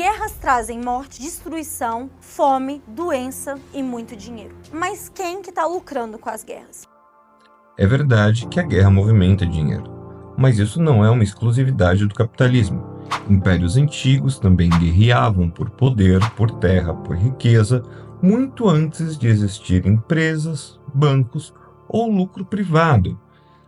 Guerras trazem morte, destruição, fome, doença e muito dinheiro. Mas quem que está lucrando com as guerras? É verdade que a guerra movimenta dinheiro, mas isso não é uma exclusividade do capitalismo. Impérios antigos também guerreavam por poder, por terra, por riqueza, muito antes de existir empresas, bancos ou lucro privado.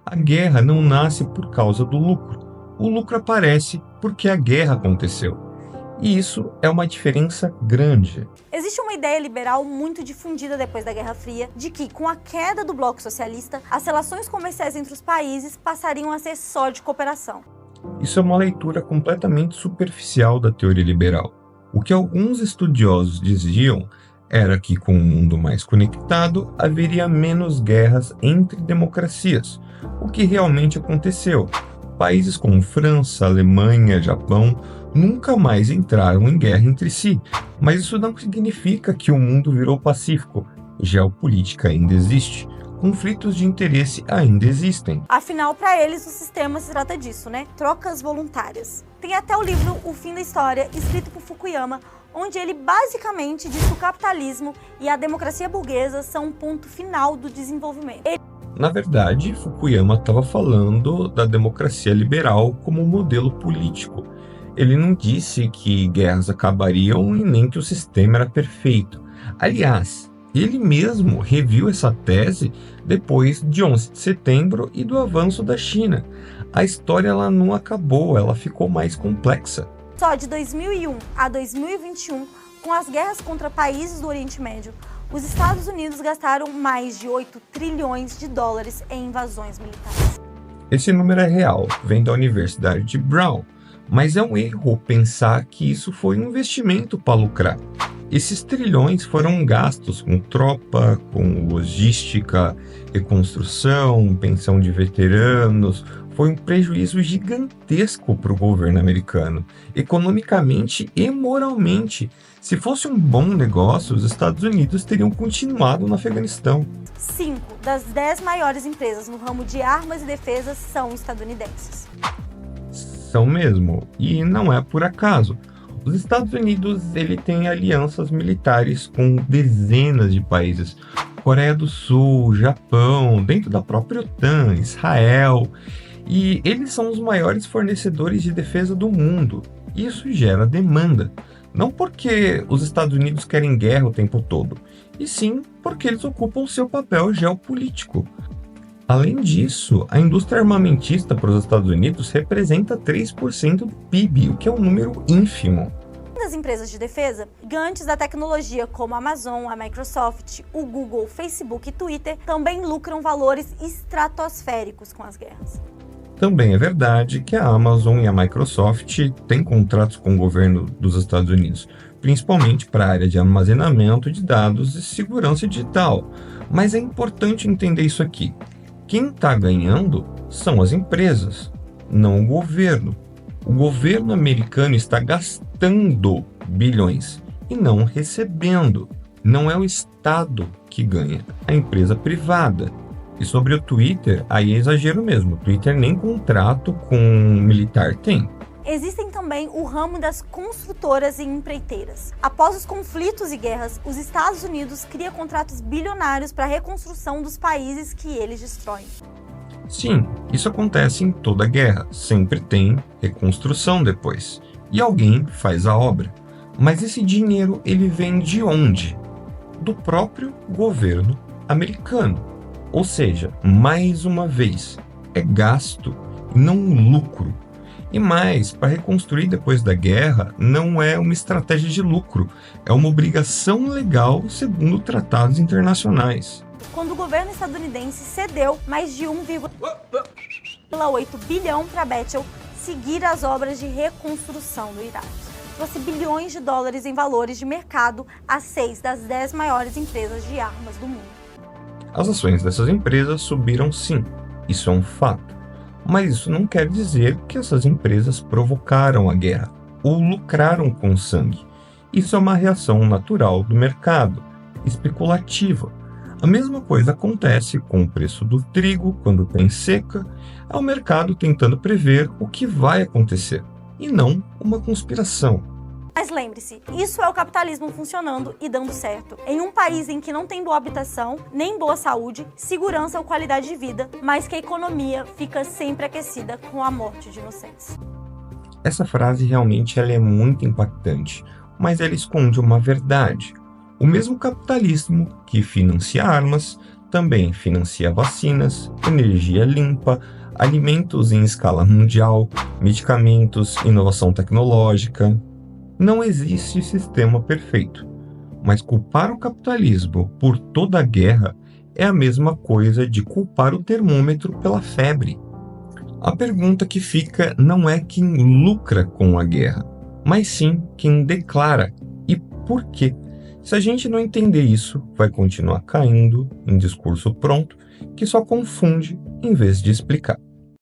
A guerra não nasce por causa do lucro. O lucro aparece porque a guerra aconteceu. E isso é uma diferença grande. Existe uma ideia liberal muito difundida depois da Guerra Fria de que, com a queda do bloco socialista, as relações comerciais entre os países passariam a ser só de cooperação. Isso é uma leitura completamente superficial da teoria liberal. O que alguns estudiosos diziam era que, com um mundo mais conectado, haveria menos guerras entre democracias, o que realmente aconteceu. Países como França, Alemanha, Japão nunca mais entraram em guerra entre si, mas isso não significa que o mundo virou pacífico. Geopolítica ainda existe. Conflitos de interesse ainda existem. Afinal, para eles, o sistema se trata disso, né? Trocas voluntárias. Tem até o livro O Fim da História, escrito por Fukuyama, onde ele basicamente diz que o capitalismo e a democracia burguesa são um ponto final do desenvolvimento. Na verdade, Fukuyama estava falando da democracia liberal como modelo político. Ele não disse que guerras acabariam e nem que o sistema era perfeito. Aliás, ele mesmo reviu essa tese depois de 11 de setembro e do avanço da China. A história ela não acabou, ela ficou mais complexa. Só de 2001 a 2021, com as guerras contra países do Oriente Médio, os Estados Unidos gastaram mais de 8 trilhões de dólares em invasões militares. Esse número é real, vem da Universidade de Brown, mas é um erro pensar que isso foi um investimento para lucrar. Esses trilhões foram gastos com tropa, com logística, reconstrução, pensão de veteranos. Foi um prejuízo gigantesco para o governo americano, economicamente e moralmente. Se fosse um bom negócio, os Estados Unidos teriam continuado no Afeganistão. 5 das 10 maiores empresas no ramo de armas e defesa são estadunidenses. São mesmo, e não é por acaso. Os Estados Unidos ele tem alianças militares com dezenas de países. Coreia do Sul, Japão, dentro da própria OTAN, Israel. E eles são os maiores fornecedores de defesa do mundo. Isso gera demanda. Não porque os Estados Unidos querem guerra o tempo todo, e sim porque eles ocupam seu papel geopolítico. Além disso, a indústria armamentista para os Estados Unidos representa 3% do PIB, o que é um número ínfimo. As empresas de defesa, gigantes da tecnologia como a Amazon, a Microsoft, o Google, Facebook e Twitter, também lucram valores estratosféricos com as guerras. Também é verdade que a Amazon e a Microsoft têm contratos com o governo dos Estados Unidos, principalmente para a área de armazenamento de dados e segurança digital. Mas é importante entender isso aqui. Quem está ganhando são as empresas, não o governo. O governo americano está gastando bilhões e não recebendo. Não é o Estado que ganha, a empresa privada. E sobre o Twitter, aí é exagero mesmo. O Twitter nem contrato com militar tem. Existem também o ramo das construtoras e empreiteiras. Após os conflitos e guerras, os Estados Unidos cria contratos bilionários para a reconstrução dos países que eles destroem. Sim, isso acontece em toda guerra. Sempre tem reconstrução depois. E alguém faz a obra. Mas esse dinheiro, ele vem de onde? Do próprio governo americano. Ou seja, mais uma vez, é gasto e não lucro. E mais, para reconstruir depois da guerra, não é uma estratégia de lucro, é uma obrigação legal segundo tratados internacionais. Quando o governo estadunidense cedeu mais de 1,8 bilhão para Bechtel seguir as obras de reconstrução do Iraque. Trouxe bilhões de dólares em valores de mercado a 6 das 10 maiores empresas de armas do mundo. As ações dessas empresas subiram sim, isso é um fato. Mas isso não quer dizer que essas empresas provocaram a guerra ou lucraram com sangue. Isso é uma reação natural do mercado, especulativa. A mesma coisa acontece com o preço do trigo quando tem seca, é o mercado tentando prever o que vai acontecer, e não uma conspiração. Mas lembre-se, isso é o capitalismo funcionando e dando certo. Em um país em que não tem boa habitação, nem boa saúde, segurança ou qualidade de vida, mas que a economia fica sempre aquecida com a morte de inocentes. Essa frase realmente ela é muito impactante, mas ela esconde uma verdade. O mesmo capitalismo que financia armas, também financia vacinas, energia limpa, alimentos em escala mundial, medicamentos, inovação tecnológica. Não existe sistema perfeito, mas culpar o capitalismo por toda a guerra é a mesma coisa de culpar o termômetro pela febre. A pergunta que fica não é quem lucra com a guerra, mas sim quem declara e por quê. Se a gente não entender isso, vai continuar caindo em discurso pronto que só confunde em vez de explicar.